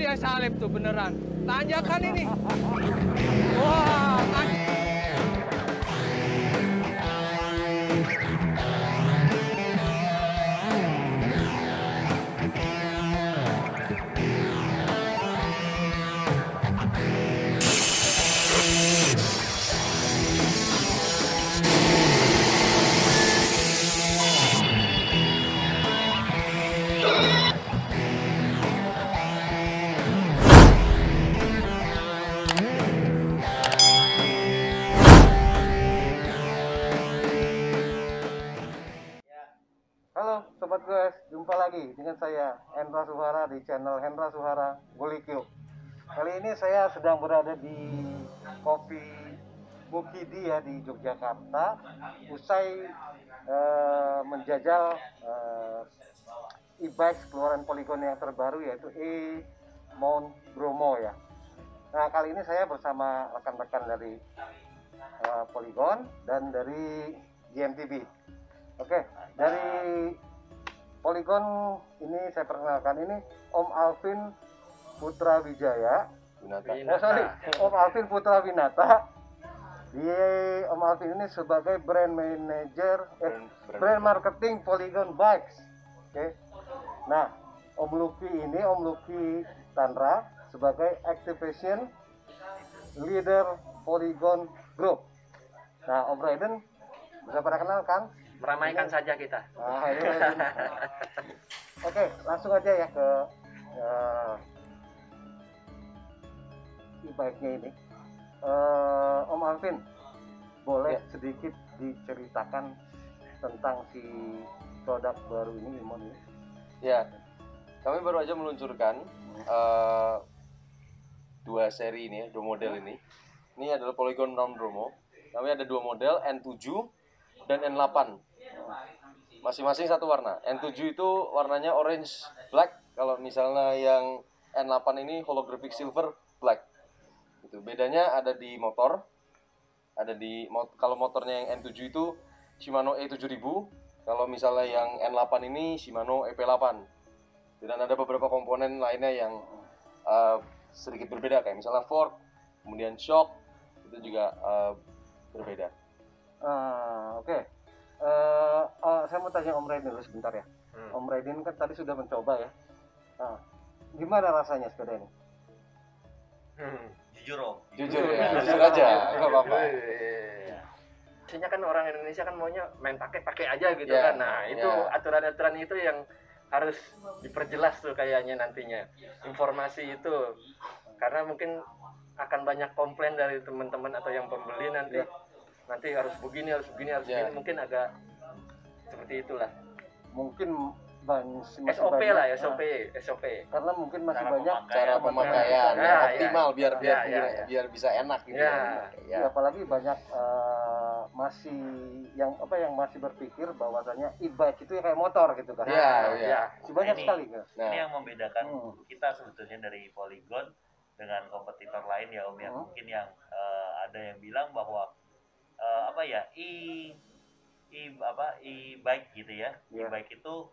saya salib tuh beneran. Tanjakan ini. Wah, Halo Sobat Goes, jumpa lagi dengan saya Hendra Suhara di channel Hendra Suhara Golikyo. Kali ini saya sedang berada di Kopi Mukidi ya di Yogyakarta. Usai menjajal e-bike keluaran Polygon yang terbaru yaitu Mount Bromo ya. Nah kali ini saya bersama rekan-rekan dari Polygon dan dari GMTB. Oke, dari Polygon ini saya perkenalkan, ini Om Alvin Putra Wijaya. Om Alvin Putra Winata. Om Alvin ini sebagai brand manager, brand marketing Polygon Bikes. Oke. Nah, Om Lucky Chandra sebagai activation leader Polygon Group. Nah, Om Raiden bisa perkenalkan? Meramaikan saja kita. Oke, langsung aja ya ke e-bike-nya ini. Om Alvin, boleh sedikit diceritakan tentang si produk baru ini, Imon ini? Ya, kami baru aja meluncurkan dua seri ini, dua model ini. Ini adalah Polygon Mount Bromo. Kami ada dua model, N7 dan N8. Masing-masing satu warna. N7 itu warnanya orange black. Kalau misalnya yang N8 ini holographic silver black. Itu bedanya ada di motor. Kalau motornya yang N7 itu Shimano E7000. Kalau misalnya yang N8 ini Shimano EP8. Dan ada beberapa komponen lainnya yang sedikit berbeda, kayak misalnya fork, kemudian shock, itu juga berbeda. Oke. Saya mau tanya Om Raiden dulu sebentar ya. Om Raiden kan tadi sudah mencoba ya. Gimana rasanya sepeda ini? Jujur ya, jujur aja, nggak apa-apa. Biasanya kan orang Indonesia kan maunya main pakai aja gitu kan. Nah itu aturan-aturan itu yang harus diperjelas tuh kayaknya nantinya. Informasi itu karena mungkin akan banyak komplain dari teman-teman atau yang pembeli nanti. Nanti harus begini, mungkin agak seperti itulah. Mungkin SOP banyak, lah, SOP. Karena mungkin masih banyak cara pemakaian optimal biar bisa enak gitu. Ya, apalagi banyak yang masih berpikir bahwasanya e-bike itu ya kayak motor gitu kan. Banyak sekali. Ini yang membedakan kita sebetulnya dari Polygon dengan kompetitor lain ya Om ya. Mungkin yang ada yang bilang bahwa e-bike gitu ya. E-bike itu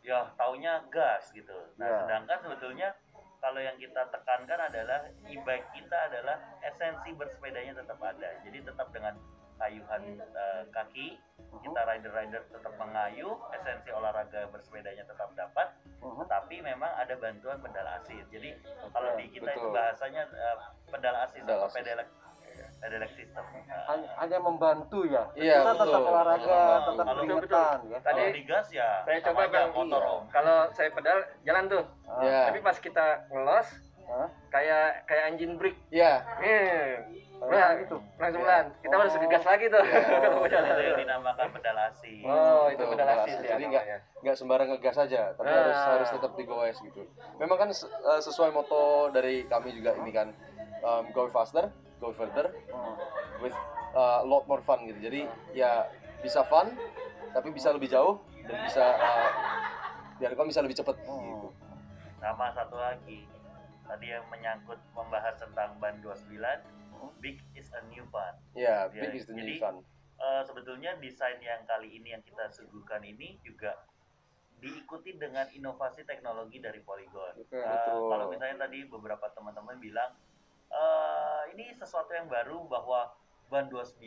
ya taunya gas gitu. Nah, sedangkan sebetulnya kalau yang kita tekankan adalah e-bike kita adalah esensi bersepedanya tetap ada. Jadi tetap dengan kayuhan kaki, kita rider tetap mengayu, esensi olahraga bersepedanya tetap dapat. Tetapi memang ada bantuan pedal assist. Jadi kalau di kita itu bahasanya pedal assist atau pedelec system. Hanya membantu ya. Iya, kita tetap olahraga, tetap keringetan ya. Tadi Kalau digas ya saya coba Bang, motor Om. kalau saya pedal jalan tuh. Tapi pas kita ngelos kayak engine brake. Langsung pelan. Kita harus gas lagi tuh. Itu yang dinamakan pedal assist. Itu pedal assist ya. Jadi nggak sembarang ngegas saja, tapi harus tetap digoes gitu. Memang kan sesuai moto dari kami juga ini kan, go faster, go further, with a lot more fun gitu. Jadi ya bisa fun, tapi bisa lebih jauh dan bisa biar kau bisa lebih cepat gitu. Sama satu lagi, tadi yang menyangkut membahas tentang ban 29, big is a new fun. Big is the new Jadi, fun. Sebetulnya desain yang kali ini yang kita suguhkan ini juga diikuti dengan inovasi teknologi dari Polygon. Oke, betul. Kalau misalnya tadi beberapa teman-teman bilang ini sesuatu yang baru bahwa ban 29,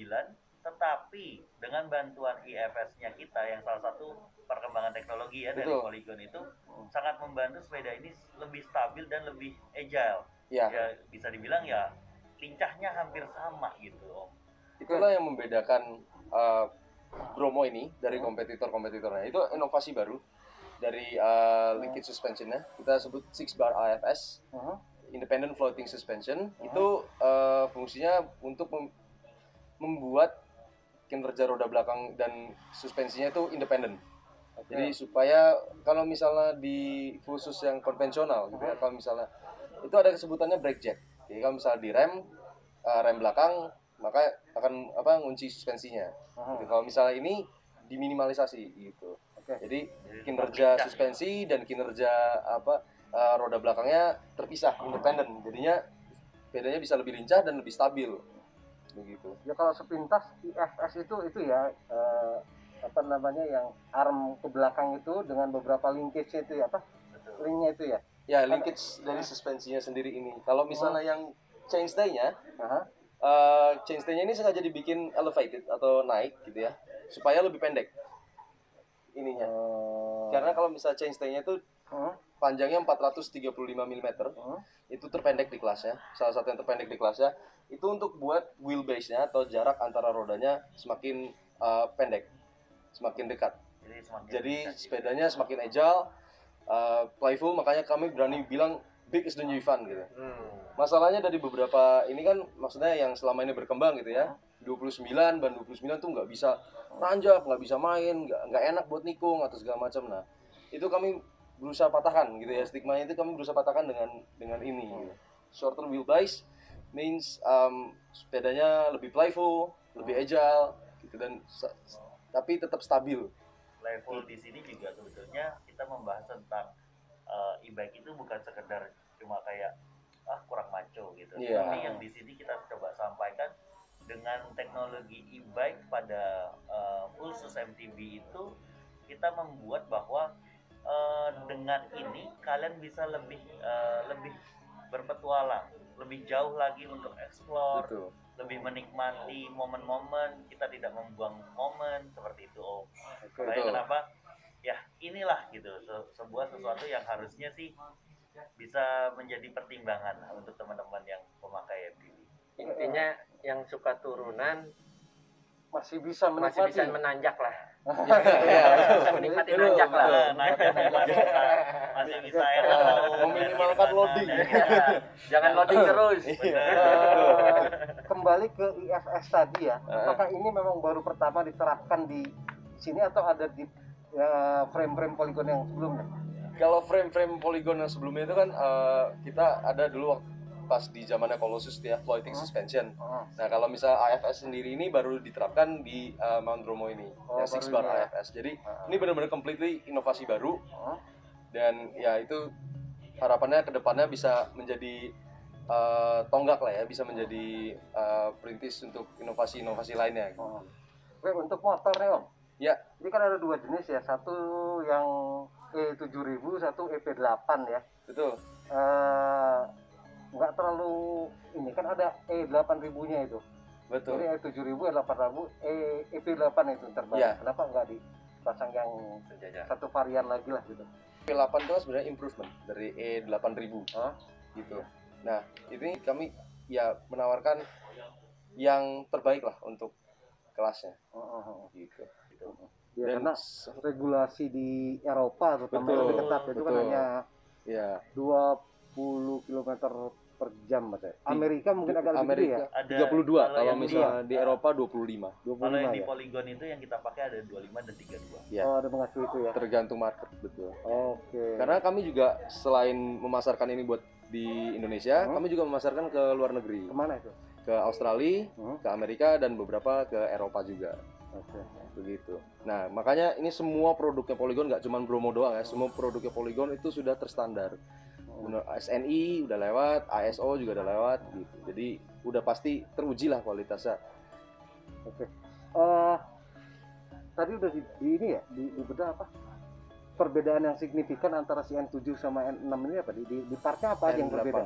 tetapi dengan bantuan IFS-nya kita yang salah satu perkembangan teknologi ya dari Betul. Polygon itu sangat membantu sepeda ini lebih stabil dan lebih agile. Ya, Ya bisa dibilang ya lincahnya hampir sama gitu Om. itulah yang membedakan Bromo ini dari kompetitor-kompetitornya. Itu inovasi baru dari linkage suspensionnya. Kita sebut 6 bar AFS, Independent Floating Suspension. Itu fungsinya untuk membuat kinerja roda belakang dan suspensinya itu independen. Jadi supaya kalau misalnya di khusus yang konvensional gitu ya, kalau misalnya itu ada sebutannya brake jack. Jadi kalau misalnya di rem belakang maka akan ngunci suspensinya. Gitu. Kalau misalnya ini diminimalisasi gitu. Jadi kinerja suspensi dan kinerja roda belakangnya terpisah, independen. Jadinya sepedanya bisa lebih lincah dan lebih stabil. Begitu. Ya kalau sepintas IFS itu ya yang arm ke belakang itu dengan beberapa linkage itu ya linknya itu ya. Ya, linkage dari suspensinya sendiri ini. Kalau misalnya yang chainstay-nya, chainstay-nya ini sengaja dibikin elevated atau naik gitu ya, supaya lebih pendek ininya. Karena kalau misalnya chainstay-nya itu panjangnya 435 mm, itu terpendek di kelasnya. Salah satu yang terpendek di kelasnya itu untuk buat wheelbase-nya atau jarak antara rodanya semakin pendek, semakin dekat. Jadi sepedanya semakin agile, playful, makanya kami berani bilang big is the new fun gitu. Masalahnya dari beberapa ini kan maksudnya yang selama ini berkembang gitu ya, 29 ban 29 tuh nggak bisa nanjak, nggak bisa main, nggak enak buat nikung atau segala macam. Nah itu kami berusaha patahkan gitu ya, stigmanya itu kami berusaha patahkan dengan ini. Gitu. Shorter wheelbase means sepedanya lebih playful, lebih agile gitu dan tapi tetap stabil. Level di sini juga sebetulnya kita membahas tentang e-bike itu bukan sekedar cuma kayak kurang maco gitu. Tapi yang di sini kita coba sampaikan dengan teknologi e-bike pada khusus MTB itu kita membuat bahwa dengan ini kalian bisa lebih berpetualang, lebih jauh lagi untuk explore, lebih menikmati momen-momen, kita tidak membuang momen seperti itu Om. Makanya kenapa ya inilah gitu sebuah sesuatu yang harusnya sih bisa menjadi pertimbangan untuk teman-teman yang pemakai MTB. Intinya yang suka turunan masih bisa menanjak lah. Bisa menikmati nanjak lah. Masih bisa meminimalkan loading. Jangan loading terus. Kembali ke IFS tadi ya, apakah ini memang baru pertama diterapkan di sini atau ada di frame-frame Polygon yang sebelumnya? Kalau frame-frame Polygon yang sebelumnya itu kan kita ada dulu pas di zamannya Colossus ya, floating suspension. Nah kalau misal AFS sendiri ini baru diterapkan di Mount Bromo ini, yang 6 bar AFS. Jadi ini benar-benar completely inovasi baru. Dan ya itu harapannya kedepannya bisa menjadi tonggak lah ya, bisa menjadi perintis untuk inovasi-inovasi lainnya. Oke, untuk motornya Om. Ya. Ini kan ada dua jenis ya, satu yang E7000, satu EP8 ya. Betul. Nggak terlalu ini kan ada E8000-nya itu. Betul. Jadi E7000, E8000, EP8 itu terbaru. Ya. Kenapa nggak dipasang yang satu varian lagi lah gitu? EP8 itu sebenarnya improvement dari E8000 gitu. Nah ini kami ya menawarkan yang terbaik lah untuk kelasnya. Gitu. Ya, karena regulasi di Eropa terutama lebih ketat itu kan hanya 20 km per jam Mas. Amerika mungkin agak lebih ya. 32 kalau misalnya di Eropa 25. Kalau yang di Polygon itu yang kita pakai ada 25 dan 32. Ya. Oh, ada mengacu itu ya. Tergantung market, betul. Oke. Karena kami juga selain memasarkan ini buat di Indonesia, kami juga memasarkan ke luar negeri. Kemana itu? Ke Australia, ke Amerika dan beberapa ke Eropa juga. Begitu. Nah, makanya ini semua produknya Polygon nggak cuma Bromo doang ya, semua produknya Polygon itu sudah terstandar. SNI udah lewat, ISO juga udah lewat gitu. Jadi udah pasti teruji lah kualitasnya. Oke. Tadi udah di ini ya, di bedah apa? perbedaan yang signifikan antara si N7 sama N6 ini apa? Di partnya apa aja yang N8. berbeda?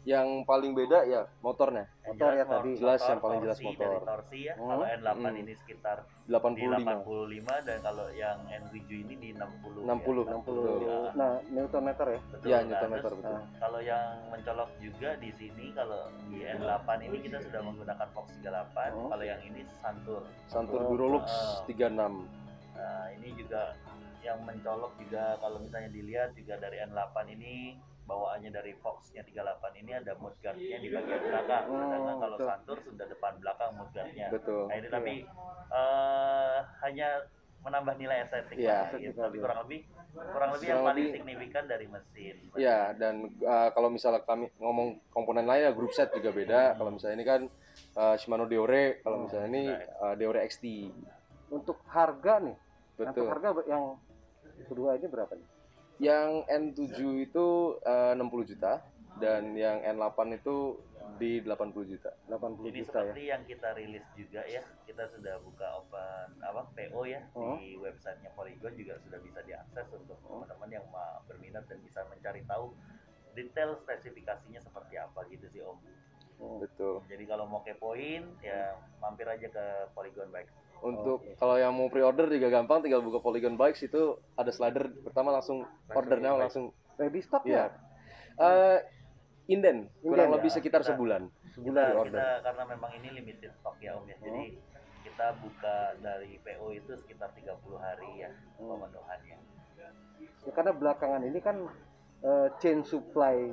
Yang paling beda ya motornya. Motor ya tadi. Jelas yang paling jelas torsi, motor. dari torsi ya. Kalau N8 Hmm. ini sekitar di 85. 85 dan kalau yang N7 ini di 60. 60, ya. 60. Ya. Nah, Newton meter ya. Betul. Iya, Nah, Newton meter, terus betul. kalau yang mencolok juga di sini kalau di N8 ini kita sudah menggunakan Fox 38. Kalau yang ini Santur. Santur Durolux 36. Nah, ini juga yang mencolok juga kalau misalnya dilihat juga dari N8 ini bawaannya dari Fox-nya 38 ini ada mudguard-nya di bagian belakang. Sedangkan kalau betul. Santur sudah depan belakang mudguard-nya. Betul. Nah, ini tapi hanya menambah nilai estetik Iya. lah, gitu. Tapi kurang lebih yang Kurang paling lebih- signifikan dari mesin. Ya, dan kalau misalnya kami ngomong komponen lain ya group set juga beda. Kalau misalnya ini kan Shimano Deore, kalau misalnya ini Deore XT. Untuk harga nih. Untuk Betul. harga yang kedua ini berapa nih? Yang N7 itu 60 juta dan yang N8 itu di 80 juta. 80 Ini juta ya. seperti yang kita rilis juga ya, kita sudah buka open PO ya di websitenya Polygon, juga sudah bisa diakses untuk teman-teman yang berminat dan bisa mencari tahu detail spesifikasinya seperti apa gitu sih Om. Betul. Jadi kalau mau kepoin ya mampir aja ke Polygon Bike. Untuk kalau yang mau pre-order juga gampang, tinggal buka Polygon Bikes, itu ada slider pertama langsung ordernya langsung. Ready stock Iya. ya? Inden kurang Inden, lebih ya. sekitar Kita- sebulan Kita order. karena memang ini limited stock ya Om ya. Jadi kita buka dari PO itu sekitar 30 hari ya pemenuhannya. Ya, karena belakangan ini kan chain supply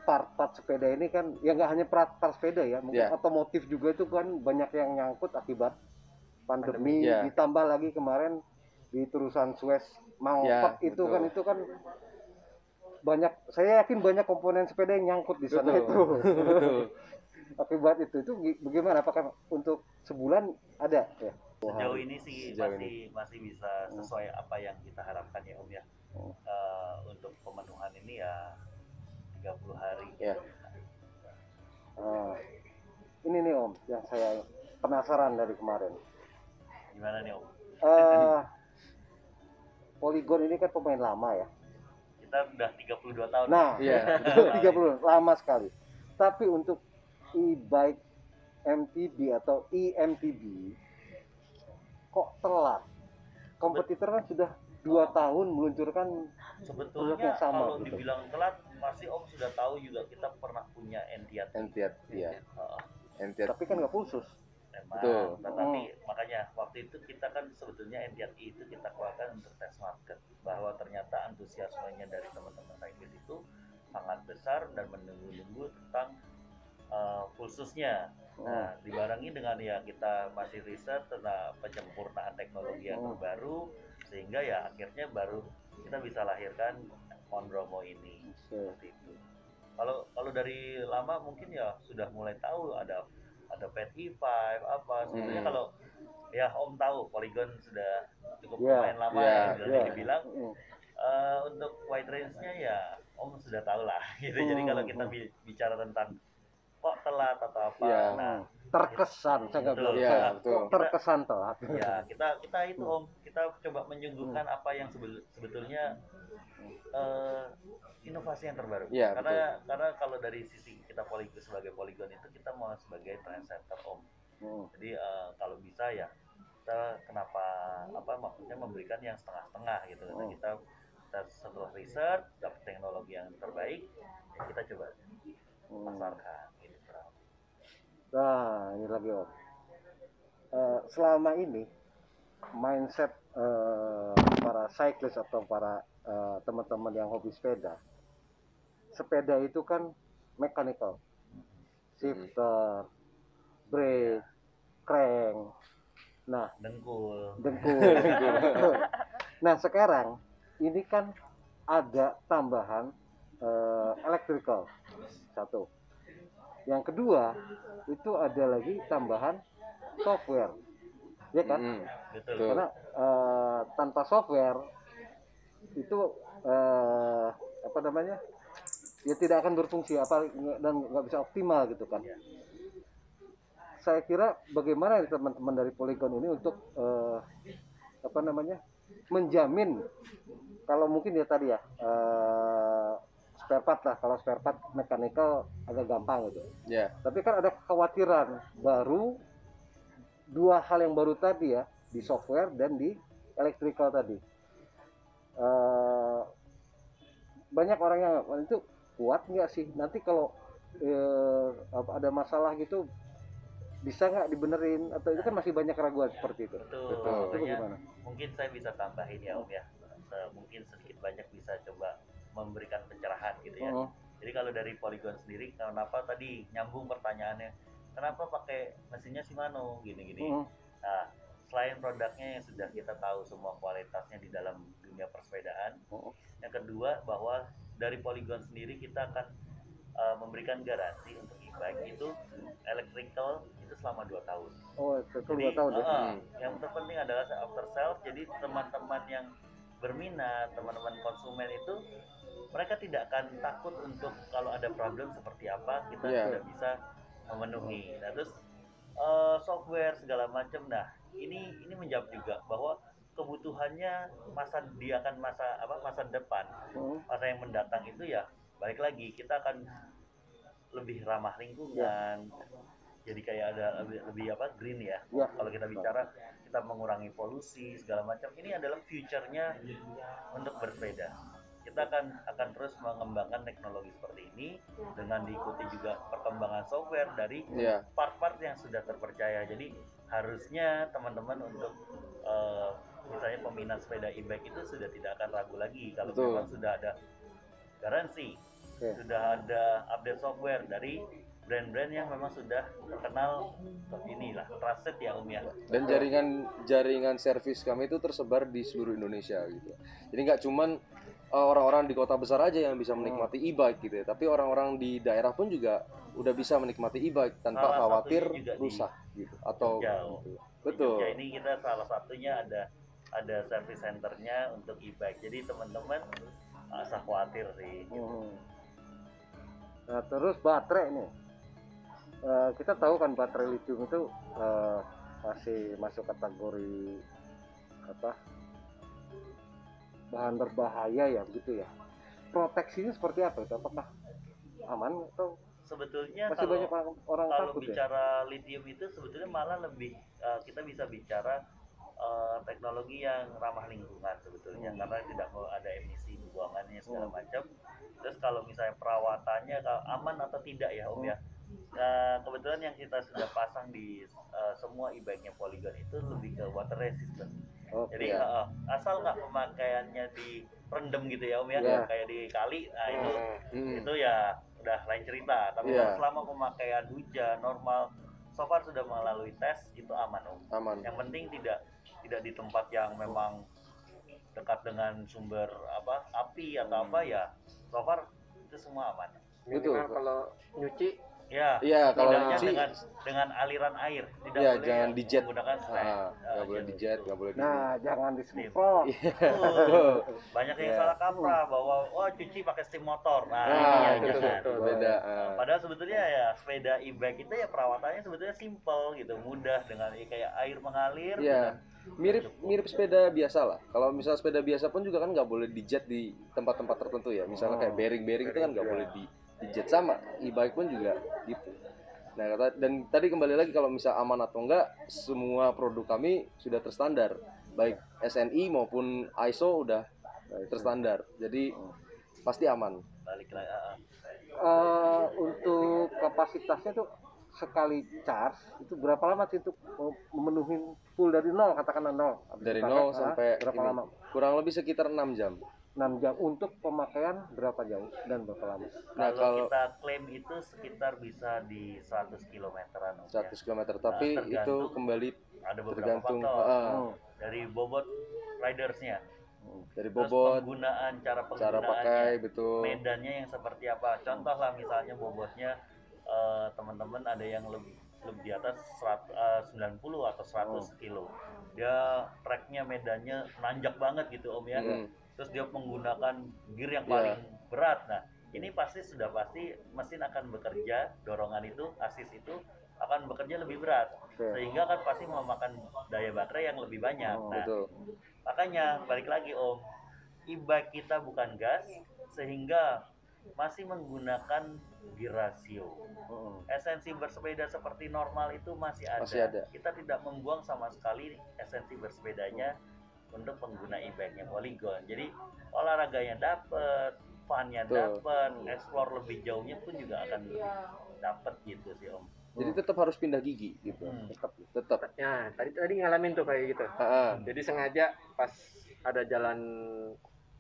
part sepeda ini kan ya nggak hanya part sepeda ya, mungkin Ya. otomotif juga itu kan banyak yang nyangkut akibat pandemi, ya. ditambah lagi kemarin di terusan Suez Ya, mangkok itu kan banyak, saya yakin banyak komponen sepeda yang nyangkut di sana Betul. itu. Betul. Akibat itu bagaimana, apakah untuk sebulan ada ya? Sejauh ini sih Sejauh masih bisa sesuai apa yang kita harapkan ya Om ya. Untuk pemenuhan ini ya 30 hari. Ya. Ini nih Om yang saya penasaran dari kemarin. Gimana nih Om? Polygon ini kan pemain lama ya. Kita udah 32 tahun. Nah, Iya. 30 lama sekali. Tapi untuk e-bike MTB atau eMTB kok telat? Kompetitor kan sudah 2 tahun meluncurkan Sebetulnya produk yang sama kalau gitu. dibilang telat, pasti Om sudah tahu juga kita pernah punya Entiat. Entiat, iya. Entiat. Tapi kan nggak khusus. Memang, Betul. tetapi makanya waktu itu kita kan sebetulnya Entiat itu kita keluarkan untuk tes market, bahwa ternyata antusiasmenya dari teman-teman cyclist itu sangat besar dan menunggu-nunggu tentang khususnya. Nah, dibarengi dengan ya kita masih riset tentang penyempurnaan teknologi yang terbaru, sehingga ya akhirnya baru kita bisa lahirkan Mondromo ini. Seperti itu. Kalau dari lama mungkin ya sudah mulai tahu ada Pet E5 apa sebenarnya. Kalau ya Om tahu Polygon sudah cukup lumayan lama ya bisa dibilang. Untuk wide range-nya ya Om sudah tahu lah gitu. Jadi kalau kita bicara tentang kok telat atau apa, nah terkesan saya nggak betul, bilang ya, saya betul. terkesan telat. ya kita itu Om, kita coba menyuguhkan apa yang sebetulnya inovasi yang terbaru. Ya, karena kalau dari sisi kita sebagai Polygon itu kita mau sebagai trendsetter Om. Jadi kalau bisa ya kita maksudnya memberikan yang setengah-setengah gitu. Nah, kita setelah riset dapat teknologi yang terbaik, ya kita coba pasarkan gitu. Nah, ini lagi Om. Selama ini mindset para cyclist atau para teman-teman yang hobi sepeda itu kan mechanical, shifter, brake, crank, nah Dengkul. Nah sekarang ini kan ada tambahan electrical satu. Yang kedua itu ada lagi tambahan software, ya kan? Betul. Karena tanpa software itu ya tidak akan berfungsi dan nggak bisa optimal gitu kan. Saya kira bagaimana teman-teman dari Polygon ini untuk menjamin kalau mungkin ya tadi ya spare part lah, kalau spare part mechanical agak gampang gitu. Ya. Tapi kan ada kekhawatiran baru, dua hal yang baru tadi ya, di software dan di electrical tadi. Banyak orang yang itu kuat nggak sih nanti kalau ada masalah gitu, bisa nggak dibenerin, atau itu kan masih banyak keraguan seperti itu. Betul. Itu Makanya bagaimana? mungkin saya bisa tambahin ya Om ya. Mungkin sedikit banyak bisa coba memberikan pencerahan gitu ya. Jadi kalau dari Polygon sendiri, kenapa tadi nyambung pertanyaannya, kenapa pakai mesinnya Shimano gini-gini. Nah, selain produknya yang sudah kita tahu semua kualitasnya di dalam dunia persepedaan, yang kedua bahwa dari Polygon sendiri kita akan memberikan garansi untuk e-bike itu electrical itu selama 2 tahun. Oh, itu Jadi 2 tahun ya. yang terpenting adalah after sales. Jadi teman-teman yang berminat, teman-teman konsumen itu mereka tidak akan takut untuk kalau ada problem seperti apa kita sudah bisa memenuhi. Nah, terus software segala macam. Nah, ini menjawab juga bahwa kebutuhannya masa depan, masa yang mendatang itu ya balik lagi kita akan lebih ramah lingkungan. Jadi kayak ada lebih green ya. Kalau kita bicara kita mengurangi polusi segala macam. Ini adalah future-nya untuk bersepeda. Kita akan terus mengembangkan teknologi seperti ini dengan diikuti juga perkembangan software dari part-part yang sudah terpercaya. Jadi harusnya teman-teman untuk misalnya peminat sepeda e-bike itu sudah tidak akan ragu lagi kalau memang sudah ada garansi, sudah ada update software dari brand-brand yang memang sudah terkenal inilah trusted ya Om ya. Dan jaringan servis kami itu tersebar di seluruh Indonesia gitu. Jadi nggak cuman orang-orang di kota besar aja yang bisa menikmati e-bike gitu ya, tapi orang-orang di daerah pun juga udah bisa menikmati e-bike tanpa khawatir rusak gitu atau gitu. Betul. Ya ini kita salah satunya ada service centernya untuk e-bike. Jadi teman-teman nggak usah khawatir sih. Nah, terus baterai nih. Kita tahu kan baterai lithium itu masih masuk kategori bahan berbahaya ya, begitu ya. Proteksinya seperti apa itu? Apakah aman atau sebetulnya masih banyak orang kalau takut bicara lithium itu sebetulnya malah lebih kita bisa bicara teknologi yang ramah lingkungan sebetulnya, karena tidak mau ada emisi buangannya segala macam. Terus kalau misalnya perawatannya aman atau tidak ya Om ya. Kebetulan yang kita sudah pasang di semua e-bike-nya Polygon itu lebih ke water resistant. Jadi asal nggak pemakaiannya direndam gitu ya Om ya, kayak di kali, nah itu ya udah lain cerita. Tapi selama pemakaian hujan normal, so far sudah melalui tes itu aman Om. Yang penting tidak di tempat yang memang dekat dengan sumber api atau apa ya, so far itu semua aman. Minimal kalau nyuci kalau nyuci dengan aliran air, tidak boleh jangan dijet, menggunakan nggak boleh dijet, nggak boleh jangan disemprot. Banyak yang salah kaprah bahwa cuci pakai steam motor. Itu beda. Padahal sebetulnya ya sepeda e-bike itu ya perawatannya sebetulnya simple gitu, mudah, dengan kayak air mengalir. Mirip sepeda biasa lah. Kalau misalnya sepeda biasa pun juga kan nggak boleh dijet di tempat-tempat tertentu ya. Misalnya kayak bearing itu kan nggak boleh dijet, sama e-bike pun juga gitu. Nah, dan tadi kembali lagi kalau misal aman atau enggak, semua produk kami sudah terstandar, baik SNI maupun ISO udah terstandar. Jadi pasti aman. Balik lagi. Untuk kapasitasnya tuh sekali charge itu berapa lama sih untuk memenuhi full dari nol, katakanlah nol? Dari nol sampai berapa lama? Kurang lebih sekitar 6 jam. 6 jam untuk pemakaian berapa jauh dan berapa lama? Nah, kalau kita klaim itu sekitar bisa di 100 kilometeran. 100 km, tapi itu kembali ada beberapa faktor. Dari bobot ridersnya, dari bobot penggunaan, cara pakai, betul. Medannya yang seperti apa. Contoh lah misalnya bobotnya teman-teman ada yang lebih di atas 90 atau 100 kilo. Dia tracknya, medannya nanjak banget gitu Om ya. Terus dia menggunakan gear yang paling berat. Nah, ini pasti mesin akan bekerja, dorongan itu, asis itu akan bekerja lebih berat. Sehingga kan pasti memakan daya baterai yang lebih banyak. Nah, makanya balik lagi Om, e-bike kita bukan gas, sehingga masih menggunakan gear ratio. Esensi bersepeda seperti normal itu masih ada. Masih ada. Kita tidak membuang sama sekali esensi bersepedanya untuk pengguna e-bike-nya Polygon. Jadi olahraganya dapat, fun-nya dapat, explore lebih jauhnya pun juga akan dapat gitu sih Om. Jadi tetap harus pindah gigi gitu. Tetap. Ya, tadi ngalamin tuh kayak gitu. Jadi sengaja pas ada jalan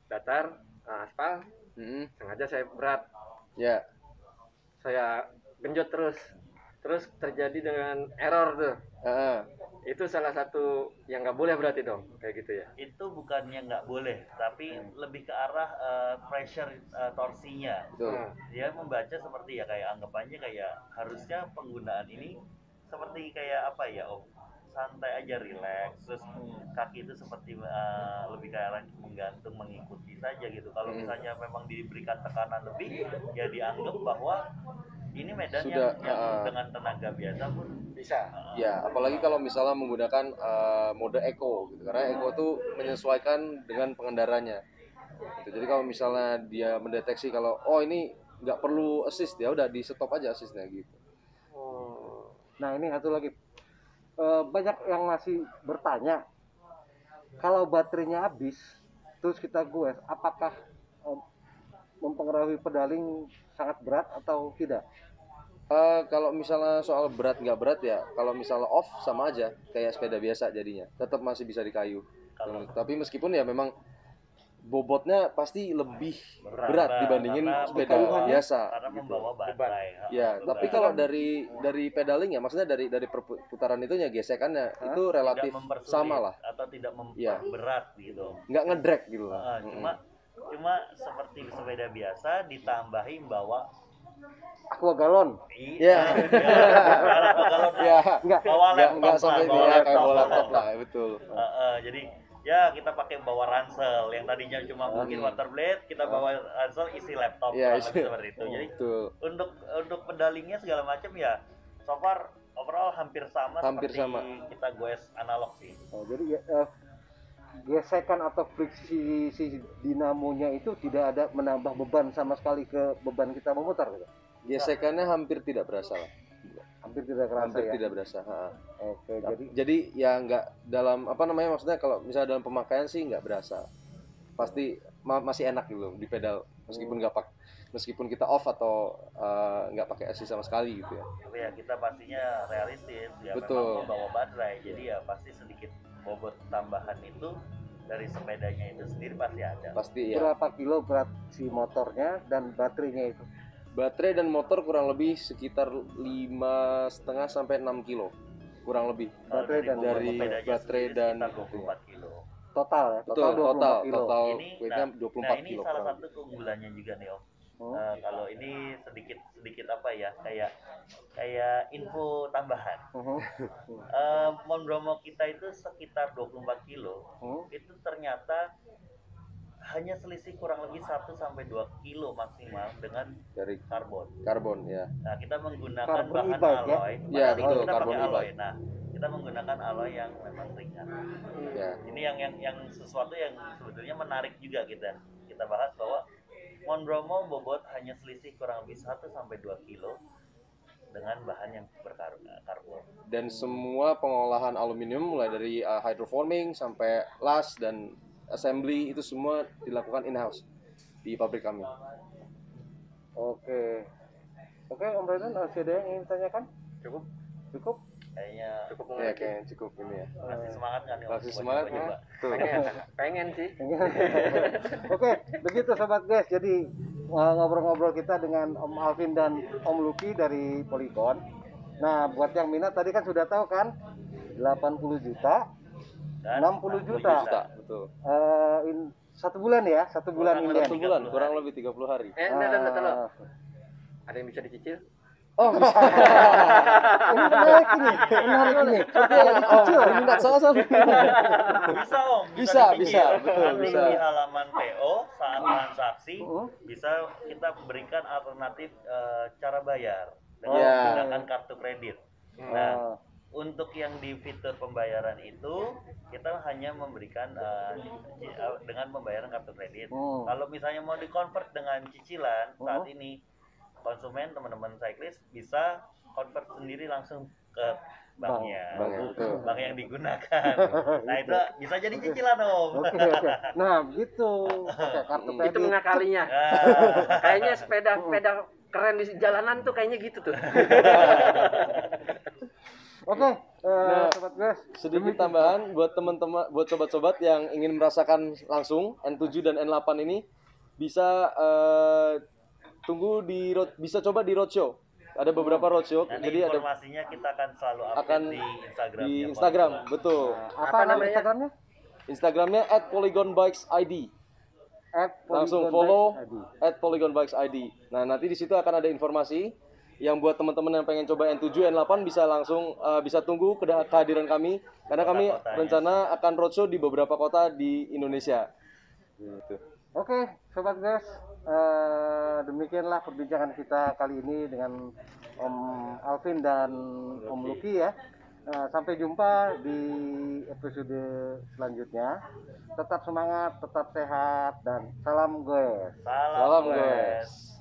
datar, aspal, sengaja saya berat. Ya. Saya genjot terus terjadi dengan error tuh. Itu salah satu yang nggak boleh berarti dong, kayak gitu ya. Itu bukannya nggak boleh, tapi lebih ke arah pressure torsinya. Dia membaca seperti ya kayak anggapannya kayak harusnya penggunaan ini seperti kayak apa ya Om, santai aja, relax, terus kaki itu seperti lebih ke arah menggantung, mengikuti saja gitu. Kalau misalnya memang diberikan tekanan lebih, ya dianggap bahwa ini medan Sudah, yang dengan tenaga biasa pun Bisa. Ya, apalagi kalau misalnya menggunakan mode eco gitu. Karena eco tuh menyesuaikan dengan pengendaranya. Gitu. Jadi kalau misalnya dia mendeteksi kalau ini nggak perlu assist, ya udah di stop aja assistnya gitu. Nah, ini satu lagi. Banyak yang masih bertanya, kalau baterainya habis terus kita goes, apakah mempengaruhi pedaling sangat berat atau tidak? Kalau misalnya soal berat nggak berat ya, kalau misalnya off sama aja kayak sepeda biasa jadinya, tetap masih bisa di kayu. Tapi meskipun ya memang bobotnya pasti lebih berat dibandingin sepeda biasa. Karena gitu. membawa baterai. Ya, tapi kalau dari pedaling ya, maksudnya dari perputaran itunya, gesekannya itu relatif sama lah. Atau tidak memperberat gitu. Nggak ngedrag gitu lah. Cuma seperti sepeda biasa ditambahin bawa Aqua galon. Iya. Bawa Nggak laptop sampai lah, kayak bawa laptop lah, betul. Jadi ya kita pakai bawa ransel yang tadinya cuma mungkin water blade, kita bawa ransel isi laptop, seperti itu. Jadi untuk pedalingnya segala macam ya so far overall hampir sama seperti kita goes analog sih. Jadi gesekan atau friksi si dinamonya itu tidak ada menambah beban sama sekali ke beban kita memutar gitu. Gesekannya hampir tidak berasa lah. Hampir tidak kerasa. Hampir ya? tidak berasa. Oke, jadi ya nggak dalam maksudnya kalau misalnya dalam pemakaian sih nggak berasa. Pasti masih enak gitu di pedal meskipun kita off atau nggak pakai AC sama sekali gitu ya. Tapi ya kita pastinya realistis ya. Betul. Memang membawa baterai, jadi ya pasti sedikit bobot tambahan itu dari sepedanya itu sendiri pasti ada. Pasti ya. Berapa kilo berat si motornya dan baterainya itu? Baterai dan motor kurang lebih sekitar 5,5 sampai 6 kilo kurang lebih. Baterai dan dari baterai dan 24 kilo. Total ya? Total 24 kilo. Total Ini, weightnya 24 ini kilo. salah satu keunggulannya juga nih Om. Kalau ini sedikit apa ya, kayak info tambahan. Mount Bromo kita itu sekitar 24 kilo. Itu ternyata hanya selisih kurang lebih 1 sampai 2 kilo maksimal dengan dari karbon ya. Nah, kita menggunakan Karbon bahan e-bike, alloy. Ya, betul, Kita karbon pakai alloy. e-bike. Nah, kita menggunakan alloy yang memang ringan. Ya. Ini yang sesuatu yang sebetulnya menarik juga kita bahas bahwa Mount Bromo bobot hanya selisih kurang lebih 1 sampai 2 kilo dengan bahan yang berkarbon. Dan semua pengolahan aluminium mulai dari hydroforming sampai las dan assembly itu semua dilakukan in-house di pabrik kami. Oke, Om Brandon, masih ada yang ingin tanyakan? Cukup? Kayaknya Cukup Ya, mengerti. kayaknya cukup ini ya. masih semangat nggak nih Om? Masih Buat semangat coba-coba? ya? Tuh. Pengen sih. Oke, begitu sobat guys. Jadi ngobrol-ngobrol kita dengan Om Alvin dan Om Lucky dari Polygon. Nah, buat yang minat tadi kan sudah tahu kan, 80 juta, Dan 60 juta. Betul. 1 bulan ya, 1 bulan Kurang ini. Satu bulan, kurang lebih 30 hari. Entar. Ada yang bisa dicicil? Oh, bisa. Ini menarik ini. Minat soal. Bisa Om, Bisa, dicicil. betul, Nanti bisa. di halaman PO saat transaksi bisa kita berikan alternatif cara bayar dengan Ya. menggunakan kartu kredit. Nah, untuk yang di fitur pembayaran itu kita hanya memberikan dengan pembayaran kartu kredit. Kalau misalnya mau dikonvert dengan cicilan saat ini, konsumen teman-teman cyclist bisa convert sendiri langsung ke banknya, bank yang digunakan. Nah itu bisa jadi cicilan Om. Oke. Nah begitu. Pakai kartu kredit. Itu mengakalinya. Kayaknya sepeda keren di jalanan tuh kayaknya gitu tuh. Oke, Nah, sobat guys. sedikit tambahan buat teman-teman, buat sobat-sobat yang ingin merasakan langsung N7 dan N8 ini, bisa tunggu bisa coba di roadshow. Ada beberapa roadshow. Nanti Jadi ada informasinya kita akan selalu update di Instagram. di Instagram, betul. Apa nama Instagramnya? Instagramnya @polygonbikesid. Langsung follow @polygonbikesid. Nah, nanti di situ akan ada informasi yang buat teman-teman yang pengen coba N7, N8 bisa langsung bisa tunggu kehadiran kami karena kami rencana akan roadshow di beberapa kota di Indonesia. Gitu. Oke, sobat guys, demikianlah perbincangan kita kali ini dengan Om Alvin dan Om Lucky ya. Sampai jumpa di episode selanjutnya. Tetap semangat, tetap sehat, dan salam goes. Salam guys.